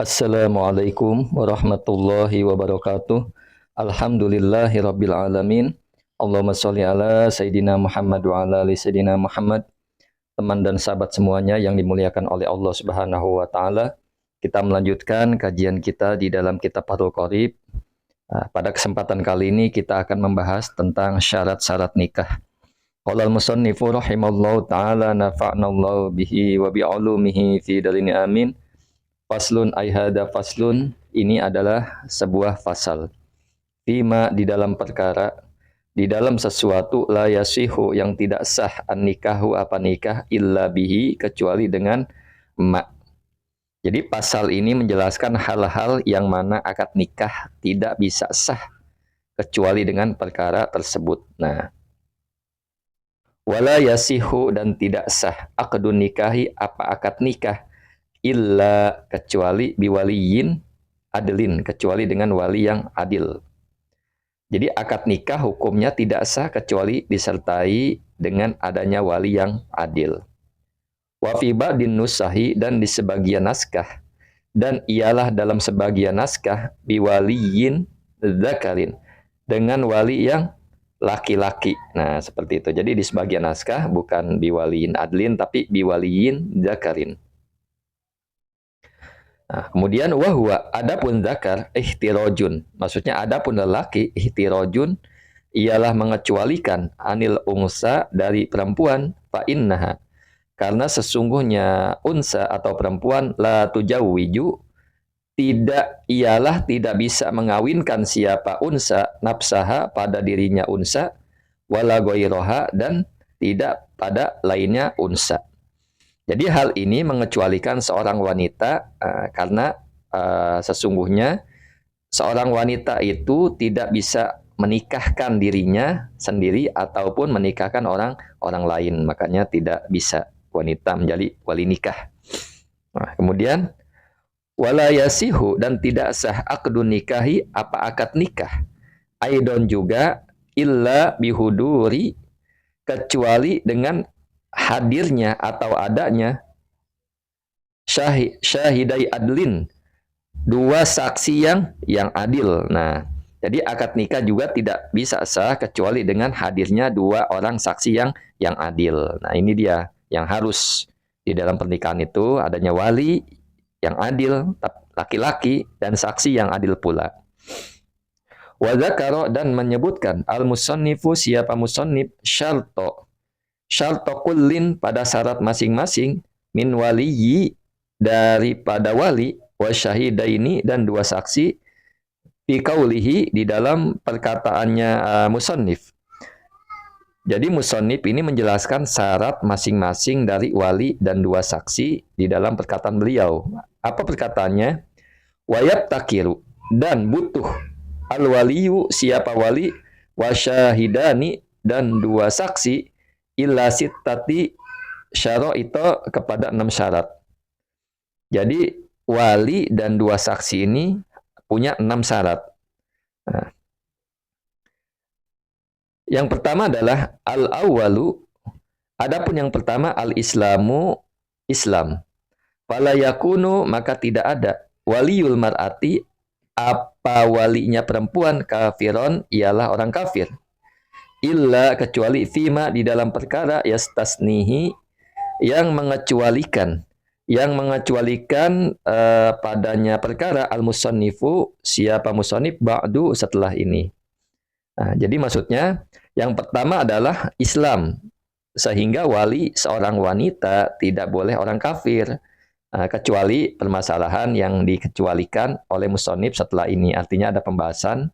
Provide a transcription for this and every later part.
Assalamualaikum warahmatullahi wabarakatuh. Alhamdulillahirabbil alamin. Allahumma sholli ala sayidina Muhammad wa ala ali sayidina Muhammad. Teman dan sahabat semuanya yang dimuliakan oleh Allah Subhanahu wa taala. Kita melanjutkan kajian kita di dalam kitab Fathul Qorib. Pada kesempatan kali ini kita akan membahas tentang syarat-syarat nikah. Qala al-musannifu rahimallahu taala nafa'nallahu bihi wa bi ulumihi fi dalini amin. Faslun aihada faslun, ini adalah sebuah fasal. Fima, di dalam perkara, di dalam sesuatu la yasihu yang tidak sah an nikahu apa nikah illa bihi kecuali dengan ma. Jadi pasal ini menjelaskan hal-hal yang mana akad nikah tidak bisa sah kecuali dengan perkara tersebut. Nah, wala yasihu dan tidak sah akdun nikahi apa akad nikah illa kecuali biwaliyin adilin, kecuali dengan wali yang adil. Jadi akad nikah hukumnya tidak sah kecuali disertai dengan adanya wali yang adil. Wa fi ba'din nusahi, dan di sebagian naskah, dan ialah dalam sebagian naskah biwaliyin dzakarin, dengan wali yang laki-laki. Nah, seperti itu. Jadi di sebagian naskah bukan biwaliyin adlin tapi biwaliyin dzakarin. Nah, kemudian wahwa adapun zakar ihtirojun, maksudnya adapun lelaki ihtirojun ialah mengecualikan anil unsa dari perempuan fa innaha, karena sesungguhnya unsa atau perempuan la tujawwiju tidak bisa mengawinkan siapa unsa nafsaha pada dirinya unsa wala ghairaha dan tidak pada lainnya unsa. Jadi hal ini mengecualikan seorang wanita karena sesungguhnya seorang wanita itu tidak bisa menikahkan dirinya sendiri ataupun menikahkan orang lain, makanya tidak bisa wanita menjadi wali nikah. Nah, kemudian wala yasihu, dan tidak sah akdun nikahi apa akad nikah. Aidon juga illa bihuduri, kecuali dengan hadirnya atau adanya syahidai adlin, dua saksi yang adil. Nah, jadi akad nikah juga tidak bisa sah kecuali dengan hadirnya dua orang saksi yang adil. Nah, ini dia yang harus di dalam pernikahan itu adanya wali yang adil, laki-laki, dan saksi yang adil pula. Wa dzakara, dan menyebutkan al-musannifu siapa musannif syarto kullin pada syarat masing-masing min waliyi daripada wali wa syahidaini dan dua saksi fi qaulihi di dalam perkataannya musannif. Jadi musannif ini menjelaskan syarat masing-masing dari wali dan dua saksi di dalam perkataan beliau. Apa perkataannya? Wayab takiru, dan butuh al waliyu siapa wali wa syahidani dan dua saksi illa sittati syara'ita kepada 6 syarat. Jadi wali dan dua saksi ini punya 6 syarat. Nah, yang pertama adalah al-awwalu, adapun yang pertama al-islamu, Islam. Fala yakunu, maka tidak ada waliyul mar'ati, apa walinya perempuan, kafiron, ialah orang kafir. Illa, kecuali fima, di dalam perkara yastasnihi, yang mengecualikan padanya perkara al-musannifu siapa musannif ba'du setelah ini. Nah, jadi maksudnya yang pertama adalah Islam, sehingga wali seorang wanita tidak boleh orang kafir, kecuali permasalahan yang dikecualikan oleh musannif setelah ini. Artinya ada pembahasan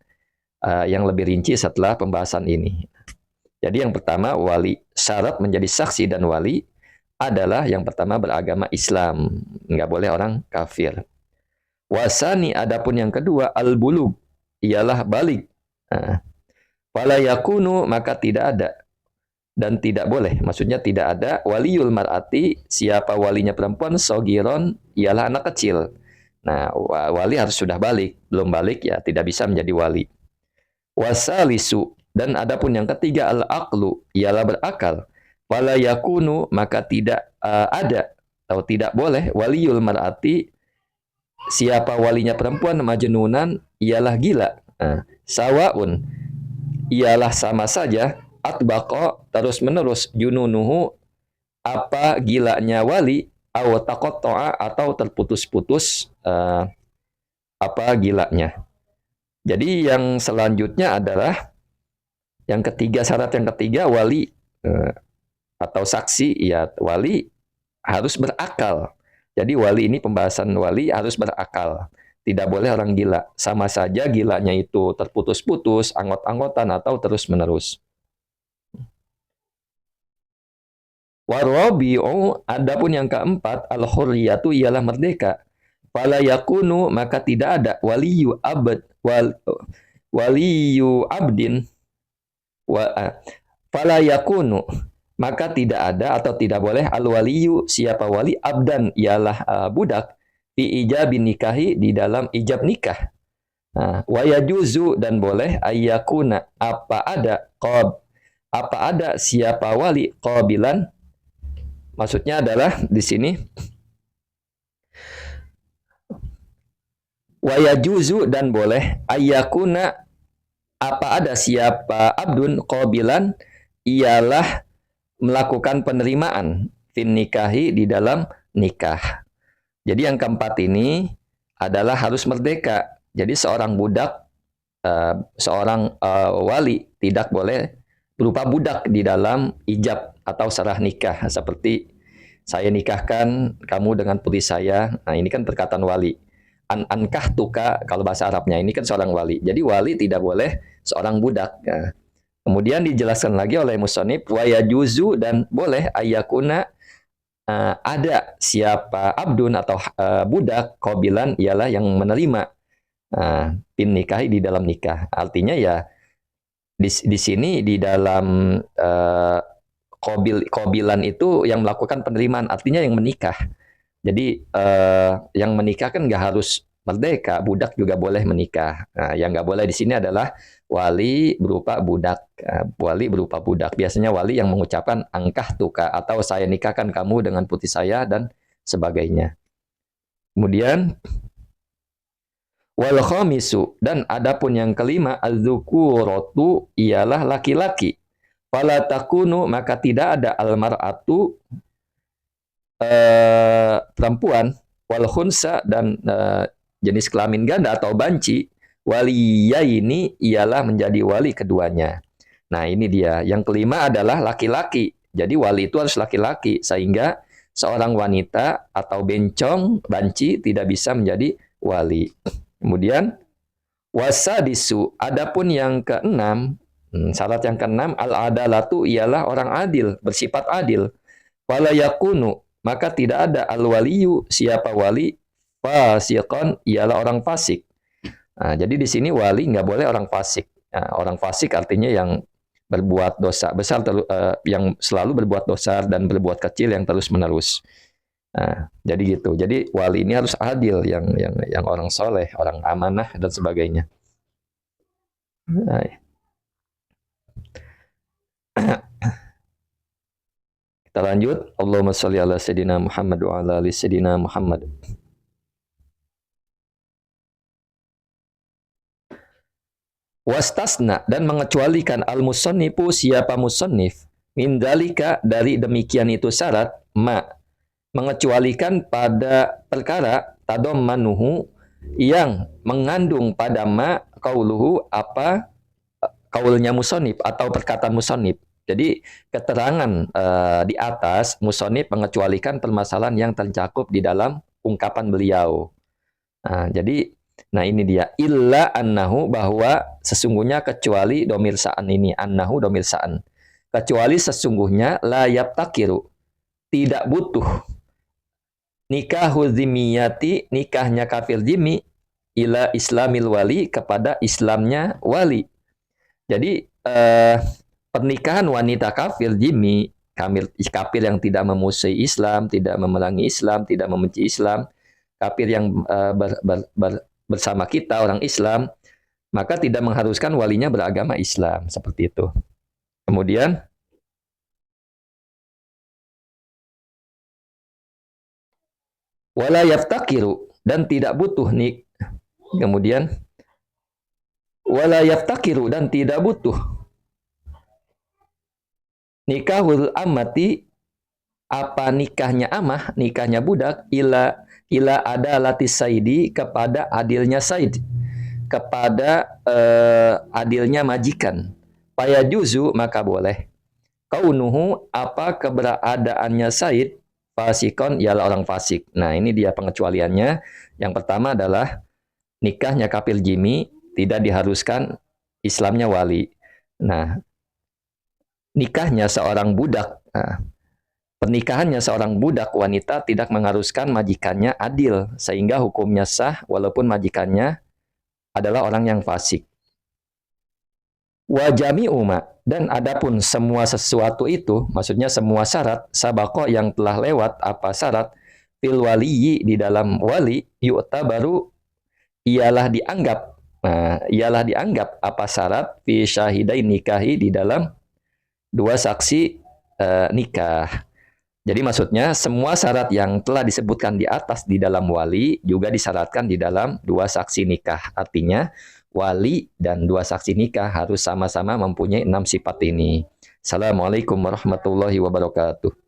yang lebih rinci setelah pembahasan ini. Jadi yang pertama wali, syarat menjadi saksi dan wali adalah yang pertama beragama Islam, nggak boleh orang kafir. Wasani, adapun yang kedua al-bulug, ialah balik. Fala yakunu, maka tidak ada dan tidak boleh, maksudnya tidak ada waliyul mar'ati, siapa walinya perempuan, sogiron, ialah anak kecil. Nah, wali harus sudah balik, belum balik ya tidak bisa menjadi wali. Wasalisu, dan adapun yang ketiga al-aqlu, ialah berakal. Fala yakunu, maka tidak ada atau tidak boleh waliyul mar'ati, siapa walinya perempuan majnunan ialah gila. Sawaun ialah sama saja, atbaqa terus menerus, jununuhu apa gilanya wali, aw taqatta'a atau terputus-putus apa gilanya. Jadi yang selanjutnya adalah yang ketiga, syarat yang ketiga, wali atau saksi, ya wali harus berakal. Jadi wali ini, pembahasan wali harus berakal. Tidak boleh orang gila. Sama saja gilanya itu terputus-putus, anggot-anggotan, atau terus-menerus. Warabi'u, adapun yang keempat, al-hurriyatu ialah merdeka. Fala yakunu, maka tidak ada waliyu abdin fala yakunu, maka tidak ada atau tidak boleh al-waliyu, siapa wali, abdan ialah budak, fi ijabin nikahi, di dalam ijab nikah. Wa yajuzu, dan boleh, ayyakuna apa ada siapa wali, qabilan, maksudnya adalah di sini wa yajuzu, dan boleh, ayyakuna apa ada siapa abdun, qabilan ialah melakukan penerimaan, fin nikahi, di dalam nikah. Jadi yang keempat ini adalah harus merdeka. Jadi seorang budak, seorang wali tidak boleh berupa budak di dalam ijab atau sarah nikah. Seperti saya nikahkan kamu dengan putri saya. Nah, ini kan perkataan wali. Ankah tuka, kalau bahasa Arabnya, ini kan seorang wali. Jadi wali tidak boleh seorang budak. Nah, kemudian dijelaskan lagi oleh musonib, wa yajuzu, dan boleh, ayakuna ada siapa abdun atau budak, qabilan ialah yang menerima pin nikahi, di dalam nikah. Artinya ya di sini di dalam qabilan itu yang melakukan penerimaan, artinya yang menikah. Jadi yang menikah kan nggak harus merdeka, budak juga boleh menikah. Nah, yang nggak boleh di sini adalah wali berupa budak. Wali berupa budak. Biasanya wali yang mengucapkan angkah tuka, atau saya nikahkan kamu dengan putri saya, dan sebagainya. Kemudian wal khamisu, dan adapun yang kelima, az-dzukuratu ialah laki-laki. Fala takunu, maka tidak ada almar'atu perempuan, wal khunsa, dan jenis kelamin ganda atau banci, waliyaini ialah menjadi wali keduanya. Nah, ini dia. Yang kelima adalah laki-laki. Jadi wali itu harus laki-laki, sehingga seorang wanita atau bencong, banci, tidak bisa menjadi wali. Kemudian wasadisu, adapun yang keenam, syarat yang keenam, al-adalatu ialah orang adil, bersifat adil. Wala yakunu, maka tidak ada al-waliyu, siapa wali, fasiqon ialah orang fasik. Nah, jadi di sini wali nggak boleh orang fasik. Nah, orang fasik artinya yang berbuat dosa besar, yang selalu berbuat dosa dan berbuat kecil yang terus menerus. Nah, jadi gitu. Jadi wali ini harus adil, yang orang soleh, orang amanah, dan sebagainya. Nah, kita lanjut. Allahumma sholli ala sayyidina Muhammad wa ala ali sayyidina Muhammad. Wastasna, dan mengecualikan al-musannifu, siapa musannif, min dalika, dari demikian itu syarat, mengecualikan pada perkara tadommanuhu, yang mengandung pada qauluhu, apa kaulnya musannif atau perkataan musannif. Jadi keterangan di atas, musonib mengecualikan permasalahan yang tercakup di dalam ungkapan beliau. Nah ini dia, illa annahu, bahwa sesungguhnya, kecuali domir sa'an ini, annahu domir sa'an, kecuali sesungguhnya, la yabtakiru, tidak butuh, nikahu zimiyati, nikahnya kafir zimmi, ila islamil wali, kepada islamnya wali. Jadi pernikahan wanita kafir zimmi, kafir yang tidak memusuhi Islam, tidak memerangi Islam, tidak membenci Islam, kafir yang bersama kita orang Islam, maka tidak mengharuskan walinya beragama Islam, seperti itu. Kemudian wala yaftakiru, dan tidak butuh nih. Kemudian wala yaftakiru, dan tidak butuh nikahul amati, apa nikahnya amah, nikahnya budak, ila ada latis saidi, kepada adilnya said, kepada adilnya majikan. Paya juzu, maka boleh. Kaunuhu, apa keberadaannya said, fasikon, ialah orang fasik. Nah, ini dia pengecualiannya. Yang pertama adalah nikahnya kafir jimi, tidak diharuskan Islamnya wali. Nah, nikahnya seorang budak, nah, pernikahannya seorang budak wanita tidak mengharuskan majikannya adil, sehingga hukumnya sah walaupun majikannya adalah orang yang fasik. Wajami umat, dan adapun semua sesuatu itu, maksudnya semua syarat sabako yang telah lewat, apa syarat fil waliyi, di dalam wali, yu'ta baru ialah dianggap. Nah, ialah dianggap apa syarat fi syahidai nikahi, di dalam dua saksi nikah. Jadi maksudnya semua syarat yang telah disebutkan di atas di dalam wali juga disyaratkan di dalam dua saksi nikah. Artinya wali dan dua saksi nikah harus sama-sama mempunyai 6 sifat ini. Assalamualaikum warahmatullahi wabarakatuh.